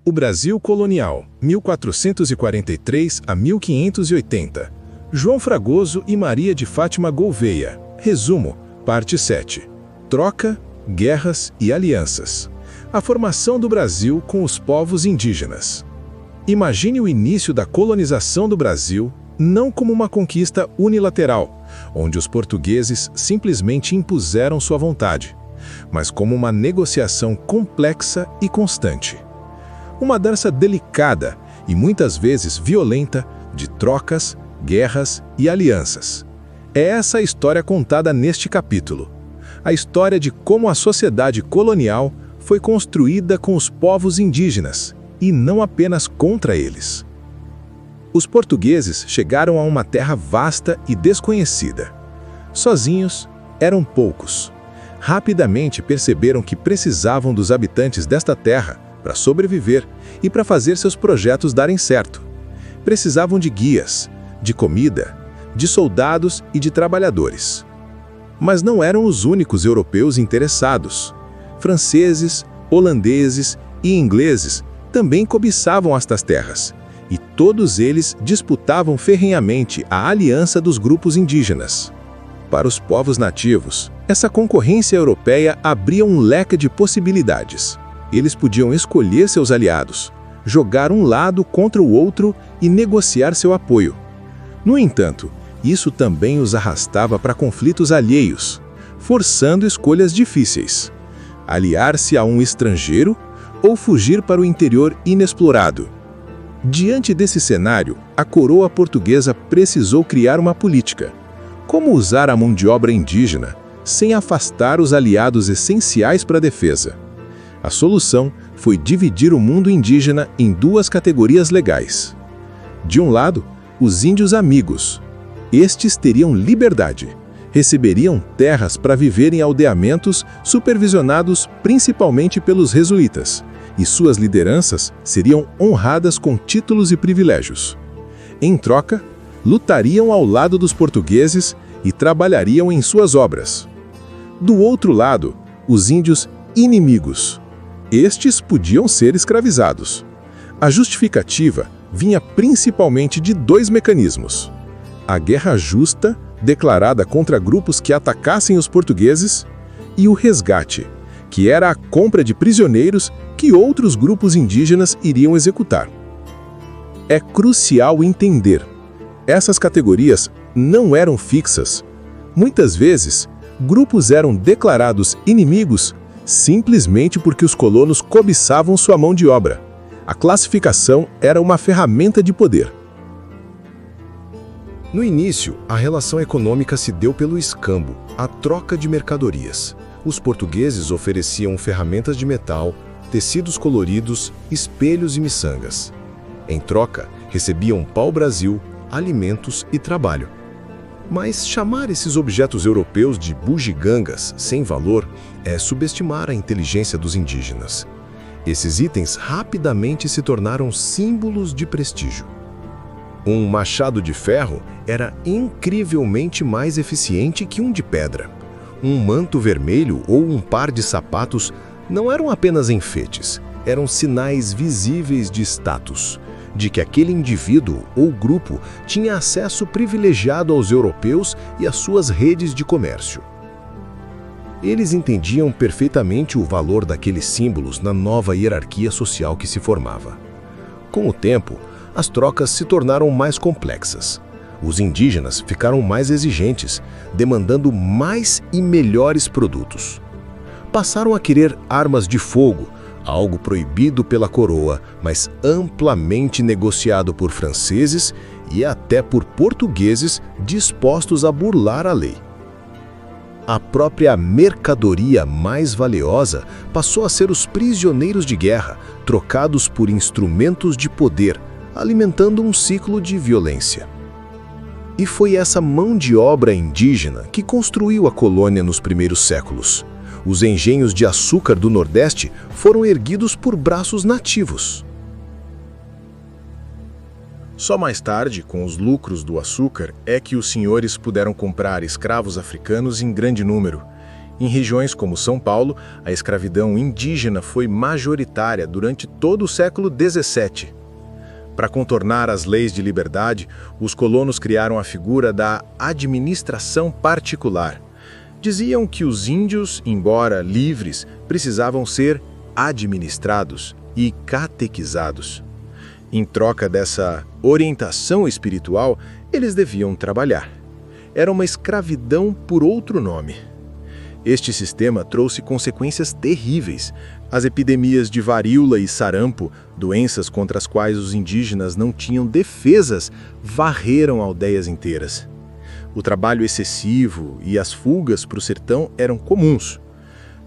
O Brasil colonial, 1443 a 1580. João Fragoso e Maria de Fátima Gouveia. Resumo, parte 7. Troca, guerras e alianças. A formação do Brasil com os povos indígenas. Imagine o início da colonização do Brasil não como uma conquista unilateral, onde os portugueses simplesmente impuseram sua vontade, mas como uma negociação complexa e constante. Uma dança delicada e muitas vezes violenta de trocas, guerras e alianças. É essa a história contada neste capítulo. A história de como a sociedade colonial foi construída com os povos indígenas, e não apenas contra eles. Os portugueses chegaram a uma terra vasta e desconhecida. Sozinhos, eram poucos. Rapidamente perceberam que precisavam dos habitantes desta terra para sobreviver e para fazer seus projetos darem certo. Precisavam de guias, de comida, de soldados e de trabalhadores. Mas não eram os únicos europeus interessados. Franceses, holandeses e ingleses também cobiçavam estas terras, e todos eles disputavam ferrenhamente a aliança dos grupos indígenas. Para os povos nativos, essa concorrência europeia abria um leque de possibilidades. Eles podiam escolher seus aliados, jogar um lado contra o outro e negociar seu apoio. No entanto, isso também os arrastava para conflitos alheios, forçando escolhas difíceis. Aliar-se a um estrangeiro ou fugir para o interior inexplorado. Diante desse cenário, a coroa portuguesa precisou criar uma política. Como usar a mão de obra indígena sem afastar os aliados essenciais para a defesa? A solução foi dividir o mundo indígena em duas categorias legais. De um lado, os índios amigos. Estes teriam liberdade. Receberiam terras para viver em aldeamentos supervisionados principalmente pelos jesuítas, e suas lideranças seriam honradas com títulos e privilégios. Em troca, lutariam ao lado dos portugueses e trabalhariam em suas obras. Do outro lado, os índios inimigos. Estes podiam ser escravizados. A justificativa vinha principalmente de dois mecanismos: a guerra justa, declarada contra grupos que atacassem os portugueses, e o resgate, que era a compra de prisioneiros que outros grupos indígenas iriam executar. É crucial entender: essas categorias não eram fixas. Muitas vezes, grupos eram declarados inimigos simplesmente porque os colonos cobiçavam sua mão de obra. A classificação era uma ferramenta de poder. No início, a relação econômica se deu pelo escambo, a troca de mercadorias. Os portugueses ofereciam ferramentas de metal, tecidos coloridos, espelhos e miçangas. Em troca, recebiam pau-brasil, alimentos e trabalho. Mas chamar esses objetos europeus de bugigangas sem valor é subestimar a inteligência dos indígenas. Esses itens rapidamente se tornaram símbolos de prestígio. Um machado de ferro era incrivelmente mais eficiente que um de pedra. Um manto vermelho ou um par de sapatos não eram apenas enfeites, eram sinais visíveis de status, de que aquele indivíduo ou grupo tinha acesso privilegiado aos europeus e às suas redes de comércio. Eles entendiam perfeitamente o valor daqueles símbolos na nova hierarquia social que se formava. Com o tempo, as trocas se tornaram mais complexas. Os indígenas ficaram mais exigentes, demandando mais e melhores produtos. Passaram a querer armas de fogo, algo proibido pela coroa, mas amplamente negociado por franceses e até por portugueses dispostos a burlar a lei. A própria mercadoria mais valiosa passou a ser os prisioneiros de guerra, trocados por instrumentos de poder, alimentando um ciclo de violência. E foi essa mão de obra indígena que construiu a colônia nos primeiros séculos. Os engenhos de açúcar do Nordeste foram erguidos por braços nativos. Só mais tarde, com os lucros do açúcar, é que os senhores puderam comprar escravos africanos em grande número, Em regiões como São Paulo, a escravidão indígena foi majoritária durante todo o século XVII. Para contornar as leis de liberdade, os colonos criaram a figura da administração particular. Diziam que os índios, embora livres, precisavam ser administrados e catequizados. Em troca dessa orientação espiritual, eles deviam trabalhar. Era uma escravidão por outro nome. Este sistema trouxe consequências terríveis. As epidemias de varíola e sarampo, doenças contra as quais os indígenas não tinham defesas, varreram aldeias inteiras. O trabalho excessivo e as fugas para o sertão eram comuns.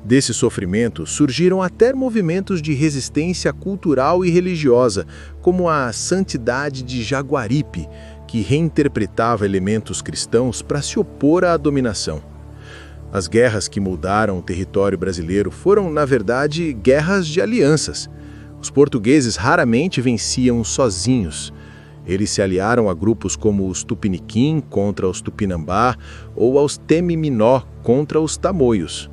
Desse sofrimento surgiram até movimentos de resistência cultural e religiosa, como a Santidade de Jaguaripe, que reinterpretava elementos cristãos para se opor à dominação. As guerras que moldaram o território brasileiro foram, na verdade, guerras de alianças. Os portugueses raramente venciam sozinhos. Eles se aliaram a grupos como os Tupiniquim contra os Tupinambá ou aos Temiminó contra os Tamoios.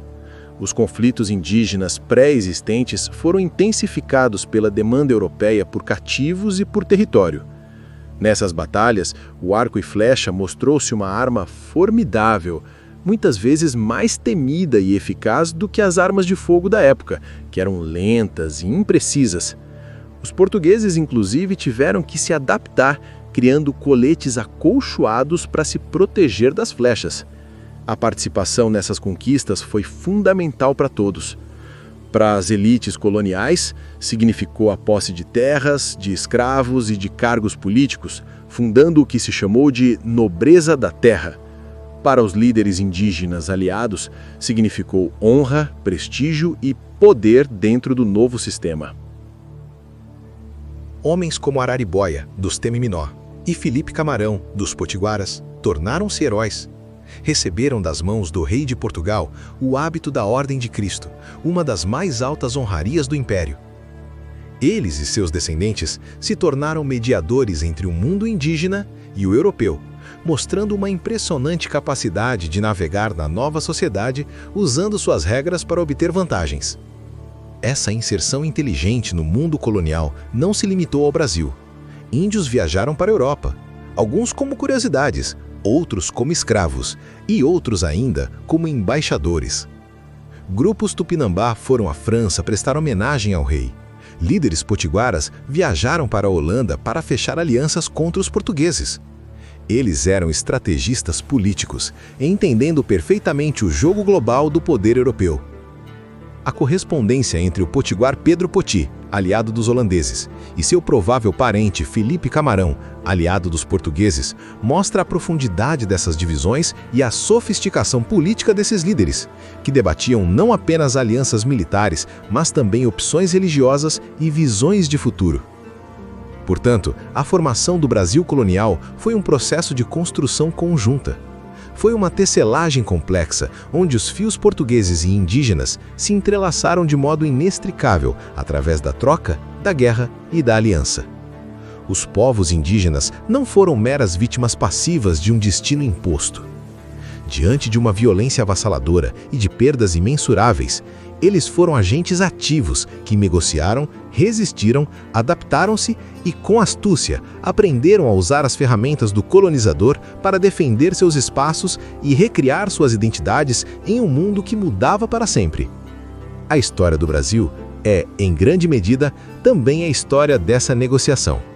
Os conflitos indígenas pré-existentes foram intensificados pela demanda europeia por cativos e por território. Nessas batalhas, o arco e flecha mostrou-se uma arma formidável, muitas vezes mais temida e eficaz do que as armas de fogo da época, que eram lentas e imprecisas. Os portugueses, inclusive, tiveram que se adaptar, criando coletes acolchoados para se proteger das flechas. A participação nessas conquistas foi fundamental para todos. Para as elites coloniais, significou a posse de terras, de escravos e de cargos políticos, fundando o que se chamou de nobreza da terra. Para os líderes indígenas aliados, significou honra, prestígio e poder dentro do novo sistema. Homens como Araribóia, dos Temiminó, e Felipe Camarão, dos Potiguaras, tornaram-se heróis. Receberam das mãos do rei de Portugal o hábito da Ordem de Cristo, uma das mais altas honrarias do Império. Eles e seus descendentes se tornaram mediadores entre o mundo indígena e o europeu, mostrando uma impressionante capacidade de navegar na nova sociedade usando suas regras para obter vantagens. Essa inserção inteligente no mundo colonial não se limitou ao Brasil. Índios viajaram para a Europa, alguns como curiosidades, outros como escravos e outros ainda como embaixadores. Grupos Tupinambá foram à França prestar homenagem ao rei. Líderes potiguaras viajaram para a Holanda para fechar alianças contra os portugueses. Eles eram estrategistas políticos, entendendo perfeitamente o jogo global do poder europeu. A correspondência entre o potiguar Pedro Poti, aliado dos holandeses, e seu provável parente Felipe Camarão, aliado dos portugueses, mostra a profundidade dessas divisões e a sofisticação política desses líderes, que debatiam não apenas alianças militares, mas também opções religiosas e visões de futuro. Portanto, a formação do Brasil colonial foi um processo de construção conjunta. Foi uma tecelagem complexa, onde os fios portugueses e indígenas se entrelaçaram de modo inextricável através da troca, da guerra e da aliança. Os povos indígenas não foram meras vítimas passivas de um destino imposto. Diante de uma violência avassaladora e de perdas imensuráveis, eles foram agentes ativos que negociaram, resistiram, adaptaram-se e, com astúcia, aprenderam a usar as ferramentas do colonizador para defender seus espaços e recriar suas identidades em um mundo que mudava para sempre. A história do Brasil é, em grande medida, também a história dessa negociação.